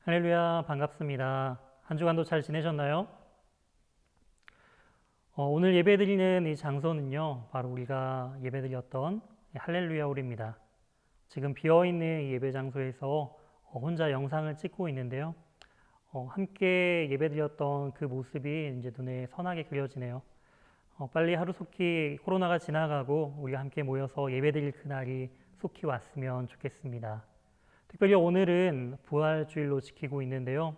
할렐루야, 반갑습니다. 한 주간도 잘 지내셨나요? 오늘 예배드리는 이 장소는요, 바로 우리가 예배드렸던 할렐루야 홀입니다. 지금 비어있는 이 예배 장소에서 혼자 영상을 찍고 있는데요. 함께 예배드렸던 그 모습이 이제 눈에 선하게 그려지네요. 빨리 하루속히 코로나가 지나가고 우리가 함께 모여서 예배드릴 그날이 속히 왔으면 좋겠습니다. 특별히 오늘은 부활주일로 지키고 있는데요.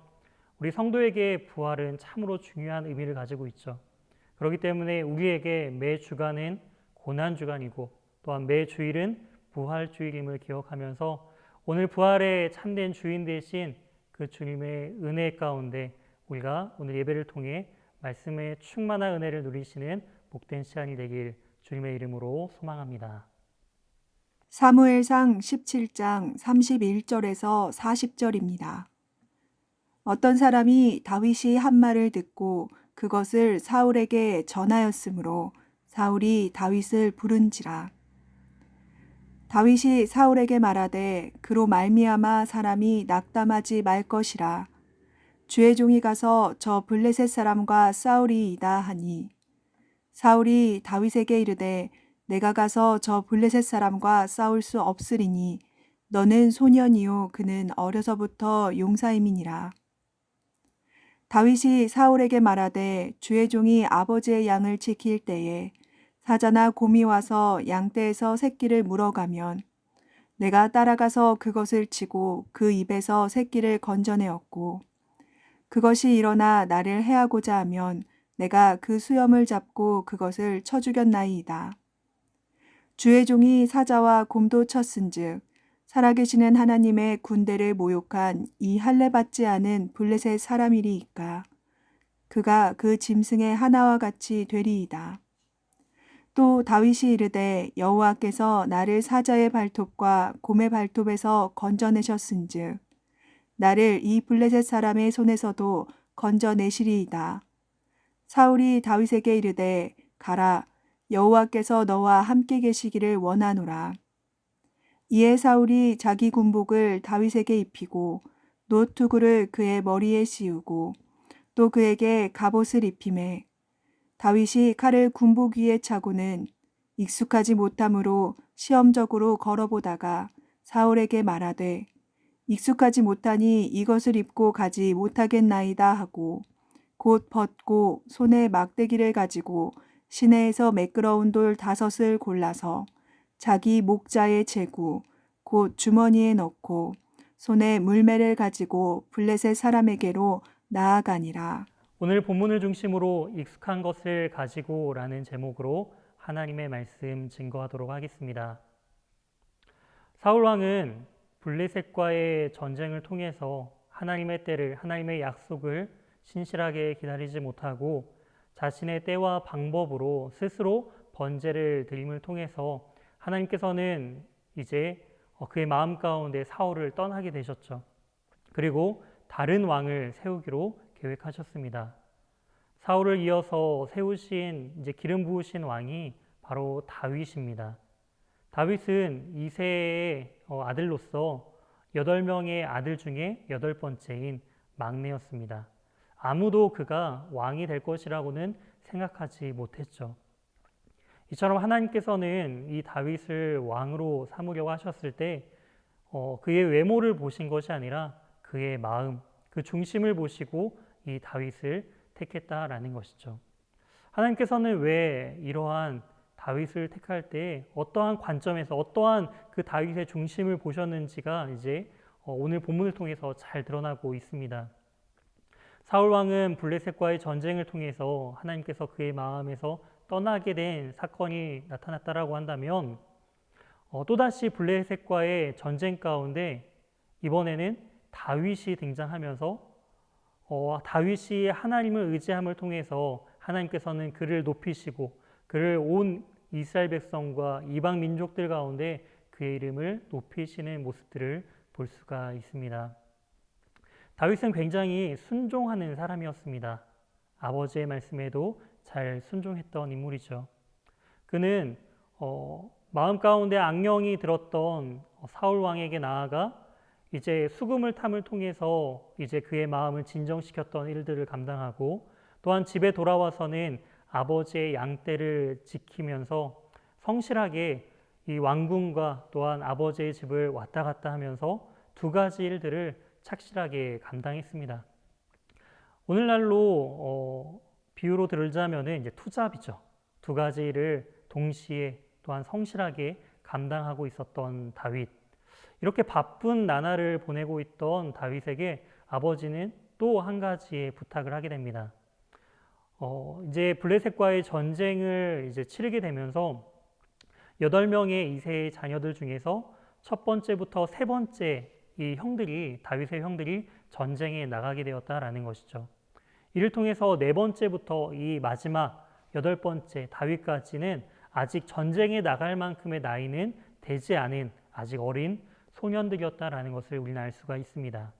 우리 성도에게 부활은 참으로 중요한 의미를 가지고 있죠. 그렇기 때문에 우리에게 매 주간은 고난주간이고 또한 매 주일은 부활주일임을 기억하면서 오늘 부활의 참된 주인 되신 그 주님의 은혜 가운데 우리가 오늘 예배를 통해 말씀의 충만한 은혜를 누리시는 복된 시간이 되길 주님의 이름으로 소망합니다. 사무엘상 17장 31절에서 40절입니다. 어떤 사람이 다윗이 한 말을 듣고 그것을 사울에게 전하였으므로 사울이 다윗을 부른지라. 다윗이 사울에게 말하되 그로 말미암아 사람이 낙담하지 말 것이라. 주의 종이 가서 저 블레셋 사람과 싸우리이다 하니 사울이 다윗에게 이르되 내가 가서 저 블레셋 사람과 싸울 수 없으리니 너는 소년이요 그는 어려서부터 용사임이니라. 다윗이 사울에게 말하되 주의 종이 아버지의 양을 지킬 때에 사자나 곰이 와서 양떼에서 새끼를 물어가면 내가 따라가서 그것을 치고 그 입에서 새끼를 건져내었고 그것이 일어나 나를 해하고자 하면 내가 그 수염을 잡고 그것을 쳐 죽였나이다. 주의 종이 사자와 곰도 쳤은즉 살아계시는 하나님의 군대를 모욕한 이 할례받지 않은 블레셋 사람이리이까 그가 그 짐승의 하나와 같이 되리이다. 또 다윗이 이르되 여호와께서 나를 사자의 발톱과 곰의 발톱에서 건져내셨은즉 나를 이 블레셋 사람의 손에서도 건져내시리이다. 사울이 다윗에게 이르되 가라 여호와께서 너와 함께 계시기를 원하노라. 이에 사울이 자기 군복을 다윗에게 입히고 노투구를 그의 머리에 씌우고 또 그에게 갑옷을 입히매 다윗이 칼을 군복 위에 차고는 익숙하지 못함으로 시험적으로 걸어보다가 사울에게 말하되 익숙하지 못하니 이것을 입고 가지 못하겠나이다 하고 곧 벗고 손에 막대기를 가지고 시내에서 매끄러운 돌 5을 골라서 자기 목자에 재고 곧 주머니에 넣고 손에 물매를 가지고 블레셋 사람에게로 나아가니라. 오늘 본문을 중심으로 익숙한 것을 가지고라는 제목으로 하나님의 말씀 증거하도록 하겠습니다. 사울 왕은 블레셋과의 전쟁을 통해서 하나님의 때를, 하나님의 약속을 신실하게 기다리지 못하고 자신의 때와 방법으로 스스로 번제를 드림을 통해서 하나님께서는 이제 그의 마음 가운데 사울을 떠나게 되셨죠. 그리고 다른 왕을 세우기로 계획하셨습니다. 사울을 이어서 세우신 이제 기름 부으신 왕이 바로 다윗입니다. 다윗은 이새의 아들로서 8명의 아들 중에 8번째인 막내였습니다. 아무도 그가 왕이 될 것이라고는 생각하지 못했죠. 이처럼 하나님께서는 이 다윗을 왕으로 삼으려고 하셨을 때 그의 외모를 보신 것이 아니라 그의 마음, 그 중심을 보시고 이 다윗을 택했다라는 것이죠. 하나님께서는 왜 이러한 다윗을 택할 때 어떠한 관점에서 어떠한 그 다윗의 중심을 보셨는지가 이제 오늘 본문을 통해서 잘 드러나고 있습니다. 사울 왕은 블레셋과의 전쟁을 통해서 하나님께서 그의 마음에서 떠나게 된 사건이 나타났다라고 한다면 또다시 블레셋과의 전쟁 가운데 이번에는 다윗이 등장하면서 다윗이 하나님을 의지함을 통해서 하나님께서는 그를 높이시고 그를 온 이스라엘 백성과 이방 민족들 가운데 그의 이름을 높이시는 모습들을 볼 수가 있습니다. 다윗은 굉장히 순종하는 사람이었습니다. 아버지의 말씀에도 잘 순종했던 인물이죠. 그는 마음 가운데 악령이 들었던 사울 왕에게 나아가 이제 수금을 탐을 통해서 이제 그의 마음을 진정시켰던 일들을 감당하고 또한 집에 돌아와서는 아버지의 양떼를 지키면서 성실하게 이 왕궁과 또한 아버지의 집을 왔다 갔다 하면서 두 가지 일들을 착실하게 감당했습니다. 오늘날로 비유로 들자면은 이제 투잡이죠. 두 가지 일을 동시에 또한 성실하게 감당하고 있었던 다윗. 이렇게 바쁜 나날을 보내고 있던 다윗에게 아버지는 또 한 가지의 부탁을 하게 됩니다. 이제 블레셋과의 전쟁을 이제 치르게 되면서 8명의 이세의 자녀들 중에서 첫 번째부터 세 번째 이 형들이 다윗의 형들이 전쟁에 나가게 되었다라는 것이죠. 이를 통해서 네 번째부터 이 마지막 8번째 다윗까지는 아직 전쟁에 나갈 만큼의 나이는 되지 않은 아직 어린 소년들이었다라는 것을 우리는 알 수가 있습니다.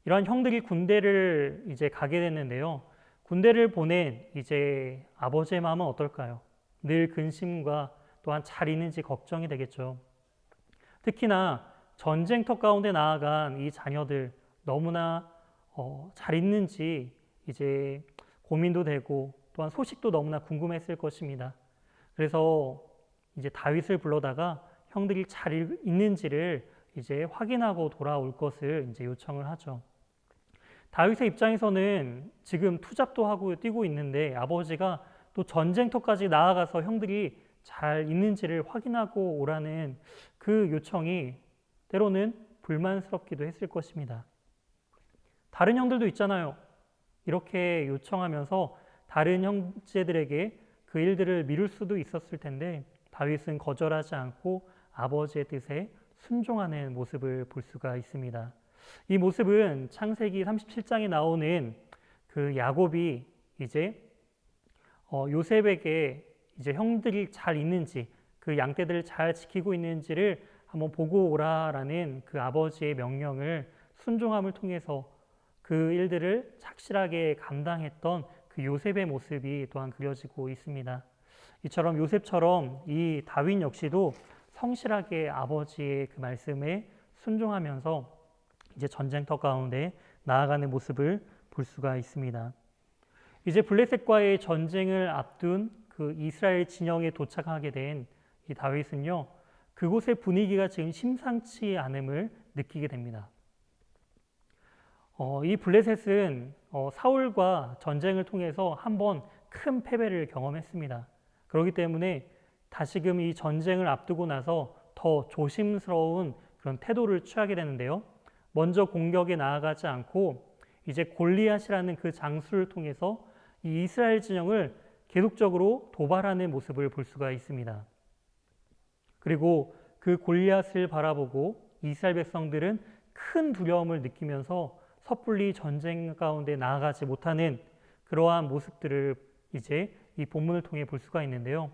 이러한 형들이 군대를 이제 가게 됐는데요. 군대를 보낸 이제 아버지의 마음은 어떨까요? 늘 근심과 또한 잘 있는지 걱정이 되겠죠. 특히나 전쟁터 가운데 나아간 이 자녀들 너무나 잘 있는지 이제 고민도 되고 또한 소식도 너무나 궁금했을 것입니다. 그래서 이제 다윗을 불러다가 형들이 잘 있는지를 이제 확인하고 돌아올 것을 이제 요청을 하죠. 다윗의 입장에서는 지금 투잡도 하고 뛰고 있는데 아버지가 또 전쟁터까지 나아가서 형들이 잘 있는지를 확인하고 오라는 그 요청이 때로는 불만스럽기도 했을 것입니다. 다른 형들도 있잖아요. 이렇게 요청하면서 다른 형제들에게 그 일들을 미룰 수도 있었을 텐데 다윗은 거절하지 않고 아버지의 뜻에 순종하는 모습을 볼 수가 있습니다. 이 모습은 창세기 37장에 나오는 그 야곱이 이제 요셉에게 이제 형들이 잘 있는지 그 양떼들을 잘 지키고 있는지를 한번 보고 오라라는 그 아버지의 명령을 순종함을 통해서 그 일들을 착실하게 감당했던 그 요셉의 모습이 또한 그려지고 있습니다. 이처럼 요셉처럼 이 다윗 역시도 성실하게 아버지의 그 말씀에 순종하면서 이제 전쟁터 가운데 나아가는 모습을 볼 수가 있습니다. 이제 블레셋과의 전쟁을 앞둔 그 이스라엘 진영에 도착하게 된 이 다윗은요, 그곳의 분위기가 지금 심상치 않음을 느끼게 됩니다. 이 블레셋은 사울과 전쟁을 통해서 한번 큰 패배를 경험했습니다. 그렇기 때문에 다시금 이 전쟁을 앞두고 나서 더 조심스러운 그런 태도를 취하게 되는데요. 먼저 공격에 나아가지 않고 이제 골리앗이라는 그 장수를 통해서 이 이스라엘 진영을 계속적으로 도발하는 모습을 볼 수가 있습니다. 그리고 그 골리앗을 바라보고 이스라엘 백성들은 큰 두려움을 느끼면서 섣불리 전쟁 가운데 나아가지 못하는 그러한 모습들을 이제 이 본문을 통해 볼 수가 있는데요.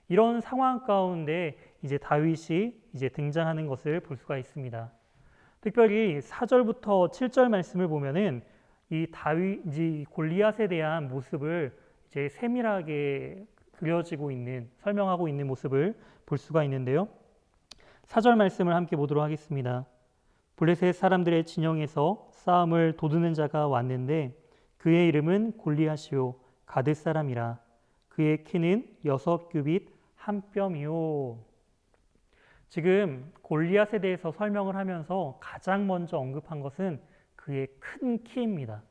이런 상황 가운데 이제 다윗이 이제 등장하는 것을 볼 수가 있습니다. 특별히 4절부터 7절 말씀을 보면은 이 다윗이 골리앗에 대한 모습을 이제 세밀하게 그려지고 있는, 설명하고 있는 모습을 볼 수가 있는데요. 4절 말씀을 함께 보도록 하겠습니다. 블레셋 사람들의 진영에서 싸움을 도두는 자가 왔는데 그의 이름은 골리앗이요 가드 사람이라. 그의 키는 6규빗 1뼘이요. 지금 골리앗에 대해서 설명을 하면서 가장 먼저 언급한 것은 그의 큰 키입니다.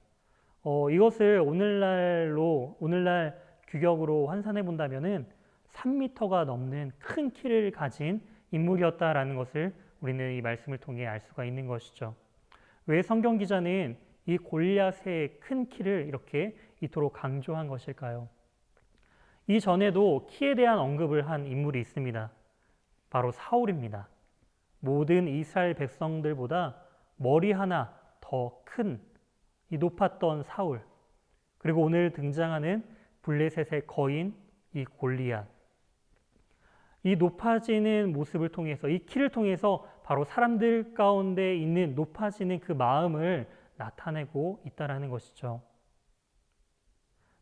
이것을 오늘날 규격으로 환산해 본다면은 3m가 넘는 큰 키를 가진 인물이었다라는 것을 우리는 이 말씀을 통해 알 수가 있는 것이죠. 왜 성경 기자는 이 골리앗의 큰 키를 이렇게 이토록 강조한 것일까요? 이전에도 키에 대한 언급을 한 인물이 있습니다. 바로 사울입니다. 모든 이스라엘 백성들보다 머리 하나 더 큰 이 높았던 사울, 그리고 오늘 등장하는 블레셋의 거인 이 골리앗, 이 높아지는 모습을 통해서 이 키를 통해서 바로 사람들 가운데 있는 높아지는 그 마음을 나타내고 있다라는 것이죠.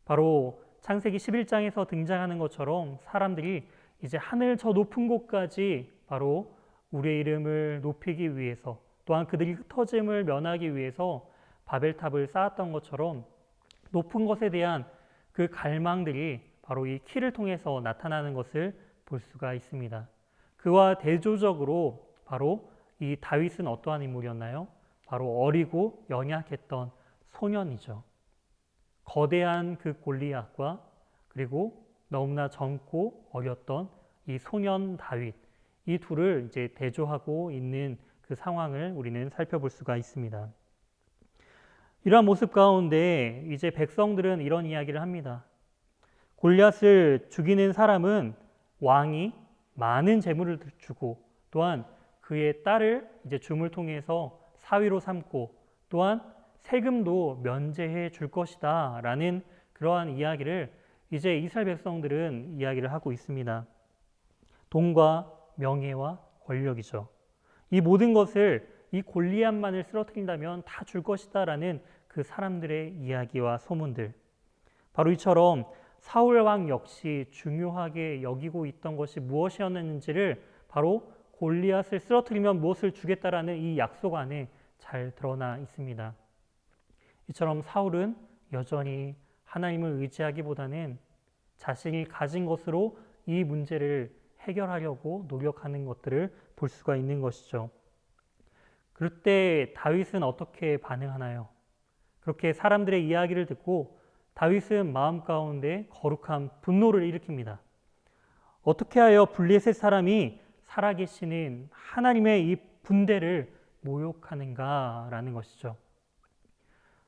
바로 창세기 11장에서 등장하는 것처럼 사람들이 이제 하늘 저 높은 곳까지 바로 우리의 이름을 높이기 위해서 또한 그들이 흩어짐을 면하기 위해서 바벨탑을 쌓았던 것처럼 높은 것에 대한 그 갈망들이 바로 이 키를 통해서 나타나는 것을 볼 수가 있습니다. 그와 대조적으로 바로 이 다윗은 어떠한 인물이었나요? 바로 어리고 연약했던 소년이죠. 거대한 그 골리앗과 그리고 너무나 젊고 어렸던 이 소년 다윗, 이 둘을 이제 대조하고 있는 그 상황을 우리는 살펴볼 수가 있습니다. 이러한 모습 가운데 이제 백성들은 이런 이야기를 합니다. 골리앗을 죽이는 사람은 왕이 많은 재물을 주고 또한 그의 딸을 이제 줌을 통해서 사위로 삼고 또한 세금도 면제해 줄 것이다 라는 그러한 이야기를 이제 이스라엘 백성들은 이야기를 하고 있습니다. 돈과 명예와 권력이죠. 이 모든 것을 이 골리앗만을 쓰러뜨린다면 다 줄 것이다 라는 그 사람들의 이야기와 소문들, 바로 이처럼 사울 왕 역시 중요하게 여기고 있던 것이 무엇이었는지를 바로 골리앗을 쓰러뜨리면 무엇을 주겠다라는 이 약속 안에 잘 드러나 있습니다. 이처럼 사울은 여전히 하나님을 의지하기보다는 자신이 가진 것으로 이 문제를 해결하려고 노력하는 것들을 볼 수가 있는 것이죠. 그럴 때 다윗은 어떻게 반응하나요? 그렇게 사람들의 이야기를 듣고 다윗은 마음 가운데 거룩한 분노를 일으킵니다. 어떻게 하여 블레셋 사람이 살아계시는 하나님의 이 분대를 모욕하는가라는 것이죠.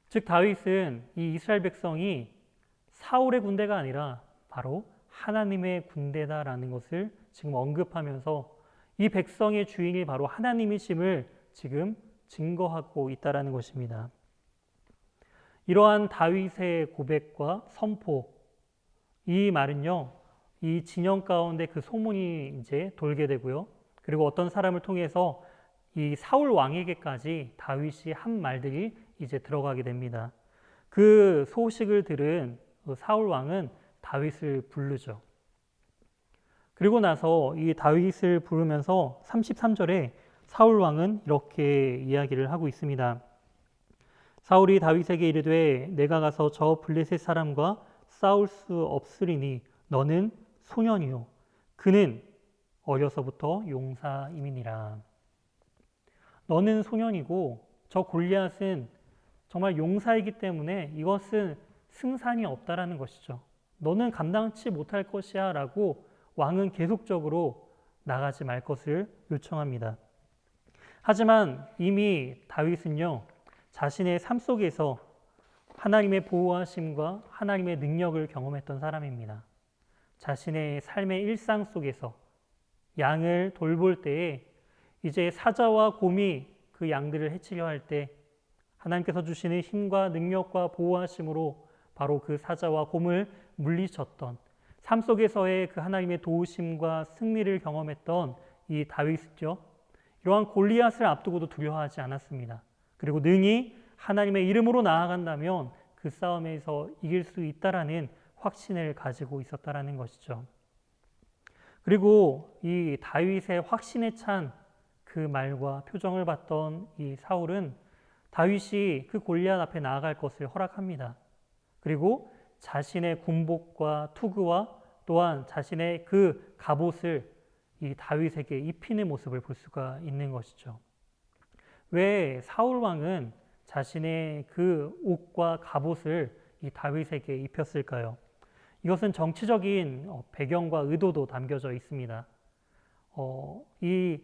즉 다윗은 이 이스라엘 백성이 사울의 군대가 아니라 바로 하나님의 군대다라는 것을 지금 언급하면서 이 백성의 주인이 바로 하나님이심을 지금 증거하고 있다라는 것입니다. 이러한 다윗의 고백과 선포, 이 말은요, 이 진영 가운데 그 소문이 이제 돌게 되고요. 그리고 어떤 사람을 통해서 이 사울 왕에게까지 다윗이 한 말들이 이제 들어가게 됩니다. 그 소식을 들은 사울 왕은 다윗을 부르죠. 그리고 나서 이 다윗을 부르면서 33절에 사울 왕은 이렇게 이야기를 하고 있습니다. 사울이 다윗에게 이르되 내가 가서 저 블레셋 사람과 싸울 수 없으리니 너는 소년이요 그는 어려서부터 용사임이니라. 너는 소년이고 저 골리앗은 정말 용사이기 때문에 이것은 승산이 없다라는 것이죠. 너는 감당치 못할 것이야 라고 왕은 계속적으로 나가지 말 것을 요청합니다. 하지만 이미 다윗은요, 자신의 삶 속에서 하나님의 보호하심과 하나님의 능력을 경험했던 사람입니다. 자신의 삶의 일상 속에서 양을 돌볼 때에 이제 사자와 곰이 그 양들을 해치려 할 때 하나님께서 주시는 힘과 능력과 보호하심으로 바로 그 사자와 곰을 물리쳤던 삶 속에서의 그 하나님의 도우심과 승리를 경험했던 이 다윗이죠. 이러한 골리앗을 앞두고도 두려워하지 않았습니다. 그리고 능히 하나님의 이름으로 나아간다면 그 싸움에서 이길 수 있다라는 확신을 가지고 있었다라는 것이죠. 그리고 이 다윗의 확신에 찬 그 말과 표정을 봤던 이 사울은 다윗이 그 골리앗 앞에 나아갈 것을 허락합니다. 그리고 자신의 군복과 투구와 또한 자신의 그 갑옷을 이 다윗에게 입히는 모습을 볼 수가 있는 것이죠. 왜 사울 왕은 자신의 그 옷과 갑옷을 이 다윗에게 입혔을까요? 이것은 정치적인 배경과 의도도 담겨져 있습니다. 이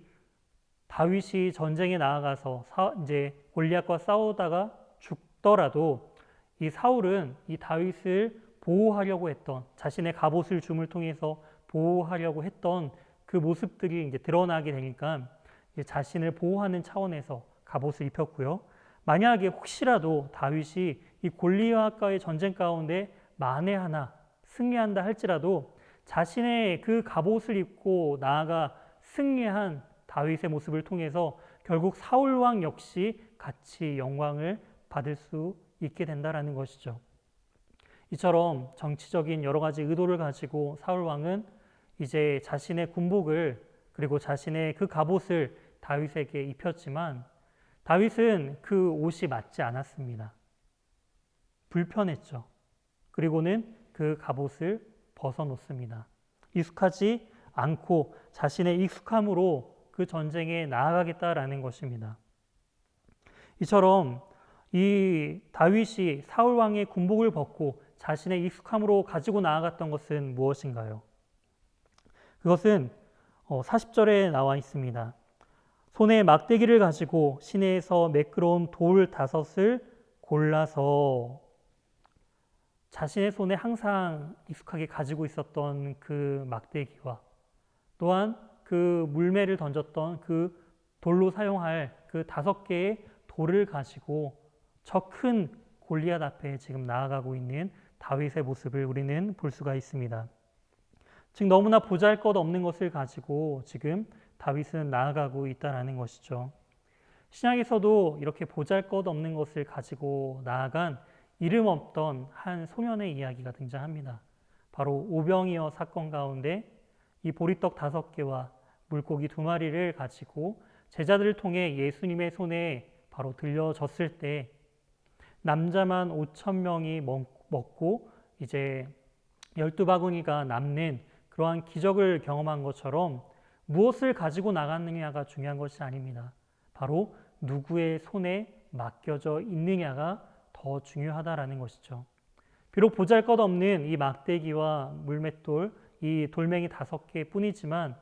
다윗이 전쟁에 나아가서 이제 골리앗과 싸우다가 죽더라도 이 사울은 이 다윗을 보호하려고 했던, 자신의 갑옷을 줌을 통해서 보호하려고 했던 그 모습들이 이제 드러나게 되니까 이제 자신을 보호하는 차원에서 갑옷을 입혔고요. 만약에 혹시라도 다윗이 이 골리앗과의 전쟁 가운데 만에 하나 승리한다 할지라도 자신의 그 갑옷을 입고 나아가 승리한 다윗의 모습을 통해서 결국 사울 왕 역시 같이 영광을 받을 수 있게 된다라는 것이죠. 이처럼 정치적인 여러 가지 의도를 가지고 사울 왕은 이제 자신의 군복을 그리고 자신의 그 갑옷을 다윗에게 입혔지만 다윗은 그 옷이 맞지 않았습니다. 불편했죠. 그리고는 그 갑옷을 벗어놓습니다. 익숙하지 않고 자신의 익숙함으로 그 전쟁에 나아가겠다라는 것입니다. 이처럼 이 다윗이 사울 왕의 군복을 벗고 자신의 익숙함으로 가지고 나아갔던 것은 무엇인가요? 그것은 40절에 나와 있습니다. 손에 막대기를 가지고 시내에서 매끄러운 돌 5을 골라서 자신의 손에 항상 익숙하게 가지고 있었던 그 막대기와 또한 그 물매를 던졌던 그 돌로 사용할 그 5개의 돌을 가지고 저 큰 골리앗 앞에 지금 나아가고 있는 다윗의 모습을 우리는 볼 수가 있습니다. 즉 너무나 보잘것없는 것을 가지고 지금 다윗은 나아가고 있다는 것이죠. 신약에서도 이렇게 보잘것없는 것을 가지고 나아간 이름 없던 한 소년의 이야기가 등장합니다. 바로 오병이어 사건 가운데 이 보리떡 5개와 물고기 2마리를 가지고 제자들을 통해 예수님의 손에 바로 들려졌을 때 남자만 5,000명이 먹고 이제 12바구니가 남는 그러한 기적을 경험한 것처럼 무엇을 가지고 나갔느냐가 중요한 것이 아닙니다. 바로 누구의 손에 맡겨져 있느냐가 더 중요하다라는 것이죠. 비록 보잘것없는 이 막대기와 물맷돌, 이 돌멩이 5개 뿐이지만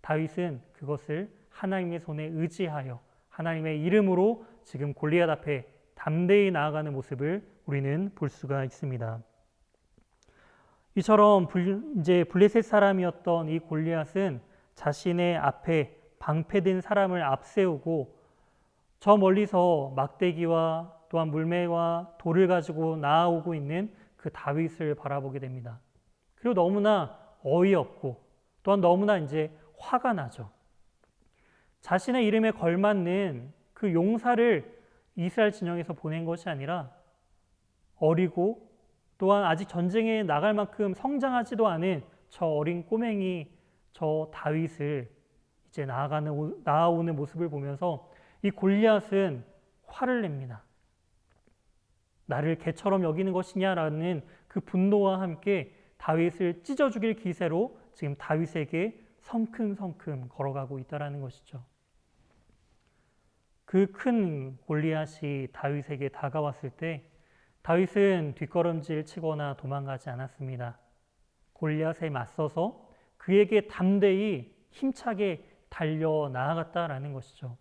다윗은 그것을 하나님의 손에 의지하여 하나님의 이름으로 지금 골리앗 앞에 담대히 나아가는 모습을 우리는 볼 수가 있습니다. 이처럼 이제 블레셋 사람이었던 이 골리앗은 자신의 앞에 방패든 사람을 앞세우고 저 멀리서 막대기와 또한 물매와 돌을 가지고 나아오고 있는 그 다윗을 바라보게 됩니다. 그리고 너무나 어이없고 또한 너무나 이제 화가 나죠. 자신의 이름에 걸맞는 그 용사를 이스라엘 진영에서 보낸 것이 아니라 어리고 또한 아직 전쟁에 나갈 만큼 성장하지도 않은 저 어린 꼬맹이 저 다윗을 이제 나아오는 모습을 보면서 이 골리앗은 화를 냅니다. 나를 개처럼 여기는 것이냐라는 그 분노와 함께 다윗을 찢어 죽일 기세로 지금 다윗에게 성큼성큼 걸어가고 있다는 것이죠. 그 큰 골리앗이 다윗에게 다가왔을 때 다윗은 뒷걸음질 치거나 도망가지 않았습니다. 골리앗에 맞서서 그에게 담대히 힘차게 달려 나아갔다라는 것이죠.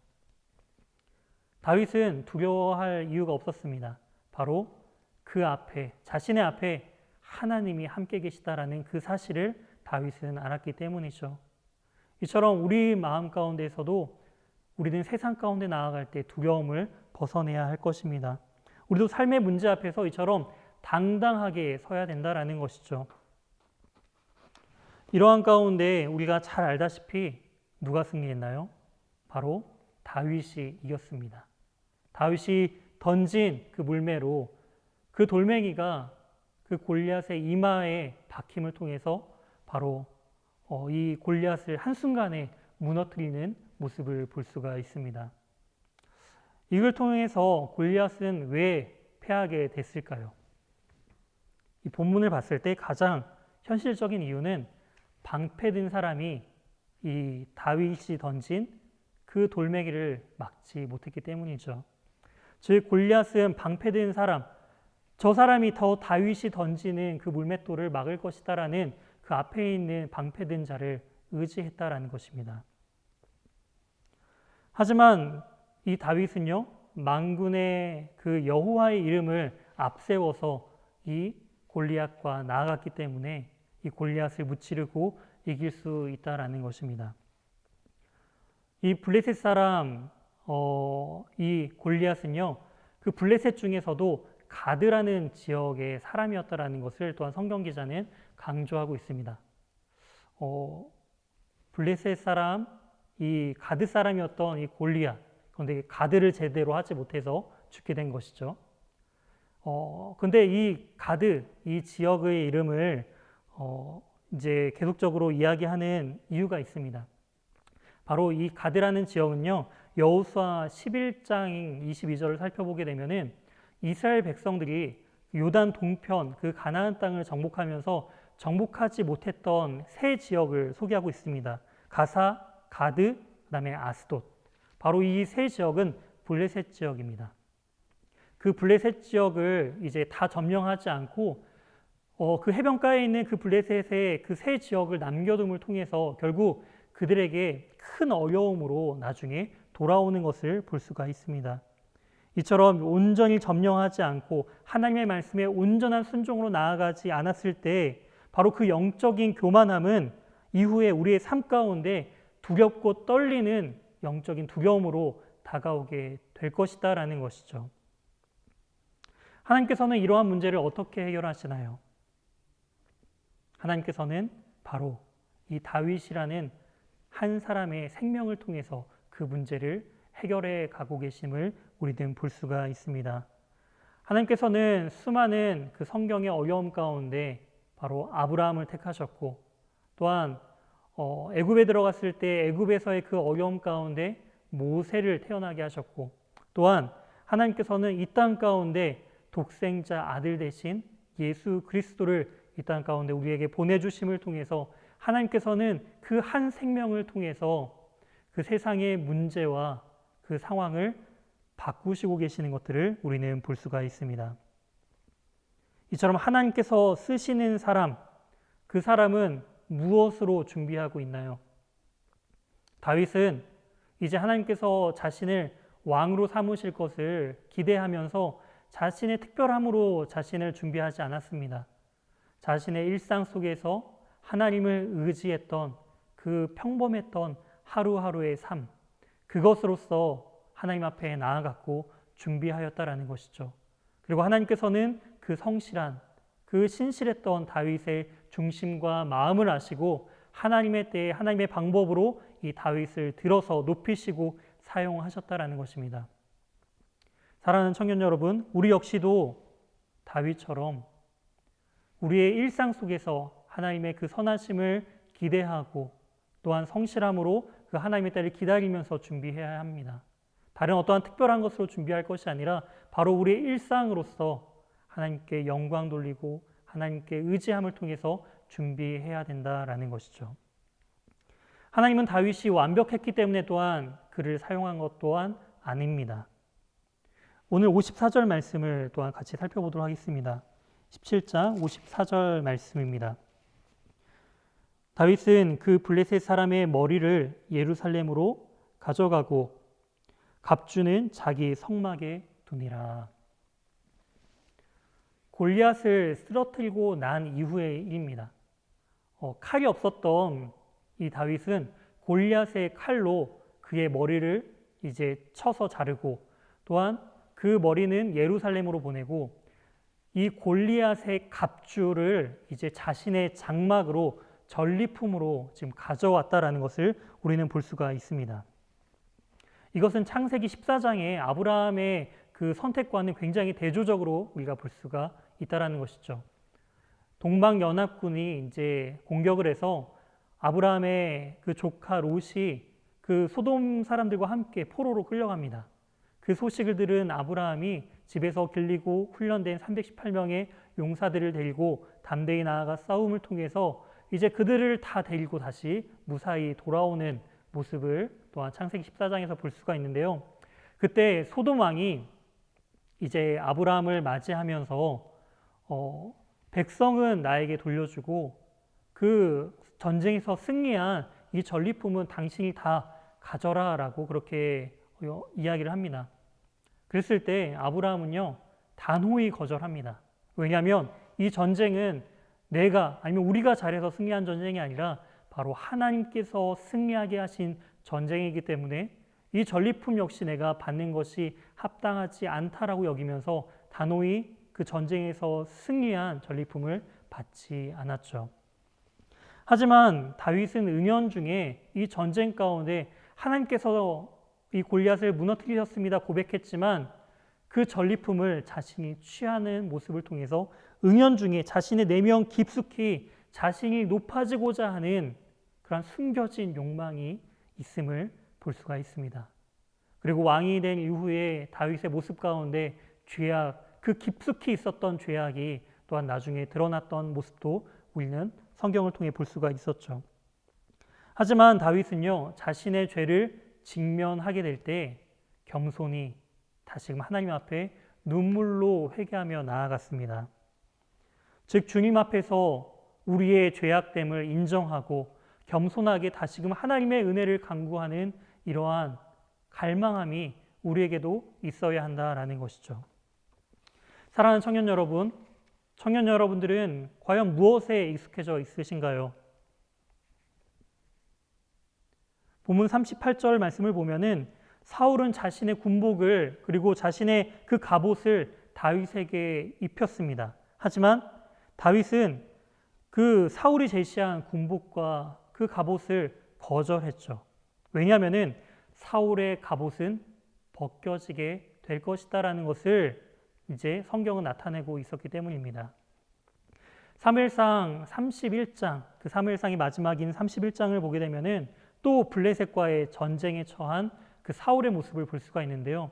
다윗은 두려워할 이유가 없었습니다. 바로 그 앞에, 자신의 앞에 하나님이 함께 계시다라는 그 사실을 다윗은 알았기 때문이죠. 이처럼 우리 마음 가운데에서도 우리는 세상 가운데 나아갈 때 두려움을 벗어내야 할 것입니다. 우리도 삶의 문제 앞에서 이처럼 당당하게 서야 된다라는 것이죠. 이러한 가운데 우리가 잘 알다시피 누가 승리했나요? 바로 다윗이 이겼습니다. 다윗이 던진 그 물매로 그 돌멩이가 그 골리앗의 이마에 박힘을 통해서 바로 이 골리앗을 한순간에 무너뜨리는 모습을 볼 수가 있습니다. 이걸 통해서 골리앗은 왜 패하게 됐을까요? 이 본문을 봤을 때 가장 현실적인 이유는 방패든 사람이 이 다윗이 던진 그 돌멩이를 막지 못했기 때문이죠. 즉 골리앗은 방패든 사람, 저 사람이 더 다윗이 던지는 그 물맷돌을 막을 것이다라는 그 앞에 있는 방패든 자를 의지했다라는 것입니다. 하지만 이 다윗은요, 만군의 그 여호와의 이름을 앞세워서 이 골리앗과 나아갔기 때문에 이 골리앗을 무찌르고 이길 수 있다라는 것입니다. 이 블레셋 사람 이 골리앗은요, 그 블레셋 중에서도 가드라는 지역의 사람이었다라는 것을 또한 성경 기자는 강조하고 있습니다. 블레셋 사람, 이 가드 사람이었던 이 골리앗, 그런데 가드를 제대로 하지 못해서 죽게 된 것이죠. 근데 이 가드, 이 지역의 이름을 이제 계속적으로 이야기하는 이유가 있습니다. 바로 이 가드라는 지역은요, 여호수아 11장 22절을 살펴보게 되면은 이스라엘 백성들이 요단 동편 그 가나안 땅을 정복하면서 정복하지 못했던 세 지역을 소개하고 있습니다. 가사, 가드, 그다음에 아스돗. 바로 이 세 지역은 블레셋 지역입니다. 그 블레셋 지역을 이제 다 점령하지 않고 그 해변가에 있는 그 블레셋의 그 세 지역을 남겨둠을 통해서 결국 그들에게 큰 어려움으로 나중에 돌아오는 것을 볼 수가 있습니다. 이처럼 온전히 점령하지 않고 하나님의 말씀에 온전한 순종으로 나아가지 않았을 때 바로 그 영적인 교만함은 이후에 우리의 삶 가운데 두렵고 떨리는 영적인 두려움으로 다가오게 될 것이다 라는 것이죠. 하나님께서는 이러한 문제를 어떻게 해결하시나요? 하나님께서는 바로 이 다윗이라는 한 사람의 생명을 통해서 그 문제를 해결해 가고 계심을 우리는 볼 수가 있습니다. 하나님께서는 수많은 그 성경의 어려움 가운데 바로 아브라함을 택하셨고, 또한 애굽에 들어갔을 때 애굽에서의 그 어려움 가운데 모세를 태어나게 하셨고, 또한 하나님께서는 이 땅 가운데 독생자 아들 대신 예수 그리스도를 이 땅 가운데 우리에게 보내주심을 통해서 하나님께서는 그 한 생명을 통해서 그 세상의 문제와 그 상황을 바꾸시고 계시는 것들을 우리는 볼 수가 있습니다. 이처럼 하나님께서 쓰시는 사람, 그 사람은 무엇으로 준비하고 있나요? 다윗은 이제 하나님께서 자신을 왕으로 삼으실 것을 기대하면서 자신의 특별함으로 자신을 준비하지 않았습니다. 자신의 일상 속에서 하나님을 의지했던 그 평범했던 하루하루의 삶, 그것으로서 하나님 앞에 나아갔고 준비하였다라는 것이죠. 그리고 하나님께서는 그 성실한, 그 신실했던 다윗의 중심과 마음을 아시고 하나님의 때에 하나님의 방법으로 이 다윗을 들어서 높이시고 사용하셨다라는 것입니다. 사랑하는 청년 여러분, 우리 역시도 다윗처럼 우리의 일상 속에서 하나님의 그 선하심을 기대하고 또한 성실함으로 그 하나님의 때를 기다리면서 준비해야 합니다. 다른 어떠한 특별한 것으로 준비할 것이 아니라 바로 우리의 일상으로서 하나님께 영광 돌리고 하나님께 의지함을 통해서 준비해야 된다라는 것이죠. 하나님은 다윗이 완벽했기 때문에 또한 그를 사용한 것 또한 아닙니다. 오늘 54절 말씀을 또한 같이 살펴보도록 하겠습니다. 17장 54절 말씀입니다. 다윗은 그 블레셋 사람의 머리를 예루살렘으로 가져가고 갑주는 자기 성막에 두니라. 골리앗을 쓰러뜨리고 난 이후의 일입니다. 칼이 없었던 이 다윗은 골리앗의 칼로 그의 머리를 이제 쳐서 자르고 또한 그 머리는 예루살렘으로 보내고 이 골리앗의 갑주를 이제 자신의 장막으로 전리품으로 지금 가져왔다라는 것을 우리는 볼 수가 있습니다. 이것은 창세기 14장의 아브라함의 그 선택과는 굉장히 대조적으로 우리가 볼 수가 있다라는 것이죠. 동방연합군이 이제 공격을 해서 아브라함의 그 조카 롯이 그 소돔 사람들과 함께 포로로 끌려갑니다. 그 소식을 들은 아브라함이 집에서 길리고 훈련된 318명의 용사들을 데리고 담대히 나아가 싸움을 통해서 이제 그들을 다 데리고 다시 무사히 돌아오는 모습을 또한 창세기 14장에서 볼 수가 있는데요. 그때 소돔 왕이 이제 아브라함을 맞이하면서 백성은 나에게 돌려주고 그 전쟁에서 승리한 이 전리품은 당신이 다 가져라 라고 그렇게 이야기를 합니다. 그랬을 때 아브라함은요 단호히 거절합니다. 왜냐하면 이 전쟁은 내가 아니면 우리가 잘해서 승리한 전쟁이 아니라 바로 하나님께서 승리하게 하신 전쟁이기 때문에 이 전리품 역시 내가 받는 것이 합당하지 않다라고 여기면서 단호히 그 전쟁에서 승리한 전리품을 받지 않았죠. 하지만 다윗은 은연중에 이 전쟁 가운데 하나님께서 이 골리앗을 무너뜨리셨습니다 고백했지만 그 전리품을 자신이 취하는 모습을 통해서 은연중에 자신의 내면 깊숙이 자신이 높아지고자 하는 그런 숨겨진 욕망이 있음을 볼 수가 있습니다. 그리고 왕이 된 이후에 다윗의 모습 가운데 죄악, 그 깊숙이 있었던 죄악이 또한 나중에 드러났던 모습도 우리는 성경을 통해 볼 수가 있었죠. 하지만 다윗은요, 자신의 죄를 직면하게 될 때 겸손히 다시금 하나님 앞에 눈물로 회개하며 나아갔습니다. 즉 주님 앞에서 우리의 죄악됨을 인정하고 겸손하게 다시금 하나님의 은혜를 간구하는 이러한 갈망함이 우리에게도 있어야 한다라는 것이죠. 사랑하는 청년 여러분들은 과연 무엇에 익숙해져 있으신가요? 본문 38절 말씀을 보면은 사울은 자신의 군복을 그리고 자신의 그 갑옷을 다윗에게 입혔습니다. 하지만 다윗은 그 사울이 제시한 군복과 그 갑옷을 거절했죠. 왜냐하면은 사울의 갑옷은 벗겨지게 될 것이다라는 것을 이제 성경은 나타내고 있었기 때문입니다. 사무엘상 31장, 그 사무엘상의 마지막인 31장을 보게 되면은 또 블레셋과의 전쟁에 처한 그 사울의 모습을 볼 수가 있는데요.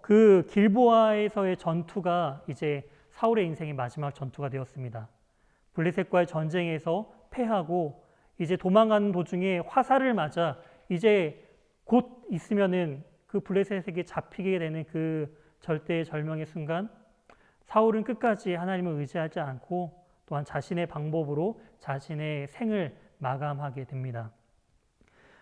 그 길보아에서의 전투가 이제 사울의 인생의 마지막 전투가 되었습니다. 블레셋과의 전쟁에서 패하고 이제 도망가는 도중에 화살을 맞아 이제 곧 있으면은 그 블레셋에게 잡히게 되는 그 절대절명의 순간 사울은 끝까지 하나님을 의지하지 않고 또한 자신의 방법으로 자신의 생을 마감하게 됩니다.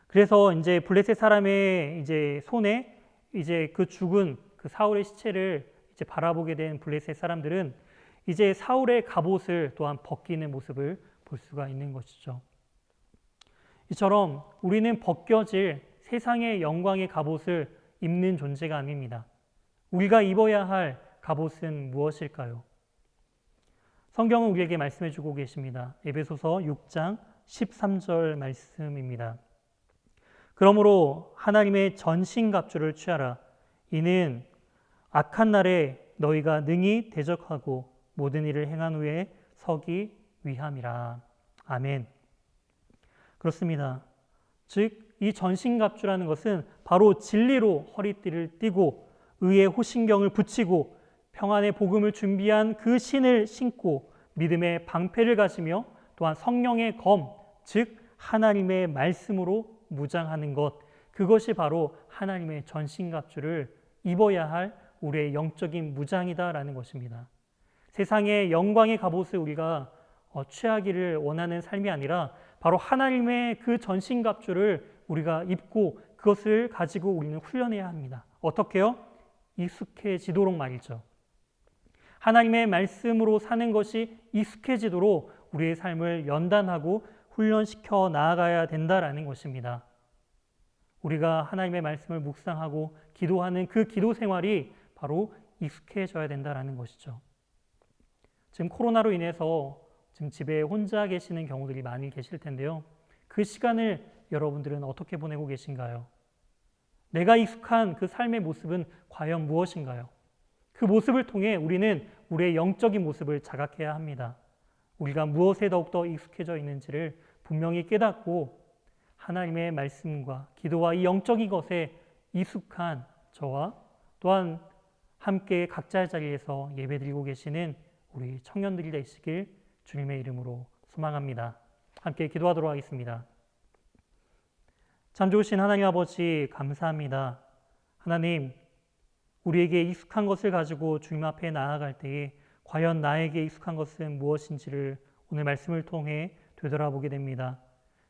그래서 이제 블레셋 사람의 이제 손에 이제 그 죽은 그 사울의 시체를 이제 바라보게 된 블레셋 사람들은 이제 사울의 갑옷을 또한 벗기는 모습을 볼 수가 있는 것이죠. 이처럼 우리는 벗겨질 세상의 영광의 갑옷을 입는 존재가 아닙니다. 우리가 입어야 할 갑옷은 무엇일까요? 성경은 우리에게 말씀해 주고 계십니다. 에베소서 6장 13절 말씀입니다. 그러므로 하나님의 전신갑주를 취하라. 이는 악한 날에 너희가 능히 대적하고 모든 일을 행한 후에 서기 위함이라. 아멘. 그렇습니다. 즉 이 전신갑주라는 것은 바로 진리로 허리띠를 띠고 의의 호신경을 붙이고 평안의 복음을 준비한 그 신을 신고 믿음의 방패를 가지며 또한 성령의 검, 즉 하나님의 말씀으로 무장하는 것, 그것이 바로 하나님의 전신갑주를 입어야 할 우리의 영적인 무장이다라는 것입니다. 세상의 영광의 갑옷을 우리가 취하기를 원하는 삶이 아니라 바로 하나님의 그 전신갑주를 우리가 입고 그것을 가지고 우리는 훈련해야 합니다. 어떻게요? 익숙해지도록 말이죠. 하나님의 말씀으로 사는 것이 익숙해지도록 우리의 삶을 연단하고 훈련시켜 나아가야 된다라는 것입니다. 우리가 하나님의 말씀을 묵상하고 기도하는 그 기도 생활이 바로 익숙해져야 된다라는 것이죠. 지금 코로나로 인해서 지금 집에 혼자 계시는 경우들이 많이 계실 텐데요. 그 시간을 여러분들은 어떻게 보내고 계신가요? 내가 익숙한 그 삶의 모습은 과연 무엇인가요? 그 모습을 통해 우리는 우리의 영적인 모습을 자각해야 합니다. 우리가 무엇에 더욱더 익숙해져 있는지를 분명히 깨닫고 하나님의 말씀과 기도와 이 영적인 것에 익숙한 저와 또한 함께 각자의 자리에서 예배드리고 계시는 우리 청년들이 되시길 주님의 이름으로 소망합니다. 함께 기도하도록 하겠습니다. 참 좋으신 하나님 아버지 감사합니다. 하나님, 우리에게 익숙한 것을 가지고 주님 앞에 나아갈 때에 과연 나에게 익숙한 것은 무엇인지를 오늘 말씀을 통해 되돌아보게 됩니다.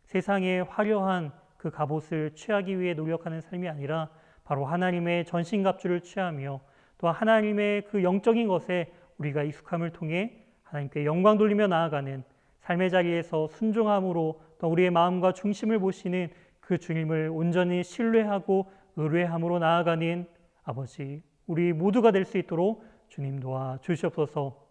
세상의 화려한 그 갑옷을 취하기 위해 노력하는 삶이 아니라 바로 하나님의 전신갑주를 취하며 또 하나님의 그 영적인 것에 우리가 익숙함을 통해 하나님께 영광 돌리며 나아가는 삶의 자리에서 순종함으로 또 우리의 마음과 중심을 보시는 그 주님을 온전히 신뢰하고 의뢰함으로 나아가는 아버지, 우리 모두가 될 수 있도록 주님 도와 주시옵소서.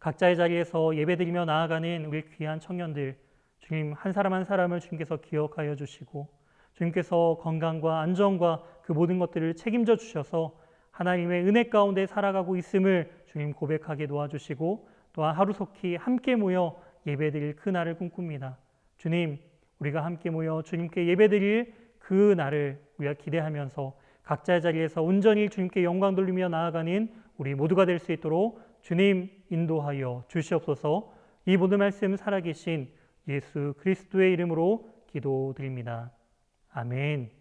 각자의 자리에서 예배드리며 나아가는 우리 귀한 청년들, 주님 한 사람 한 사람을 주님께서 기억하여 주시고 주님께서 건강과 안전과 그 모든 것들을 책임져 주셔서 하나님의 은혜 가운데 살아가고 있음을 주님 고백하게 도와주시고 또한 하루속히 함께 모여 예배드릴 그 날을 꿈꿉니다. 주님, 우리가 함께 모여 주님께 예배드릴 그 날을 우리가 기대하면서 각자의 자리에서 온전히 주님께 영광 돌리며 나아가는 우리 모두가 될 수 있도록 주님 인도하여 주시옵소서. 이 모든 말씀 살아계신 예수 그리스도의 이름으로 기도드립니다. 아멘.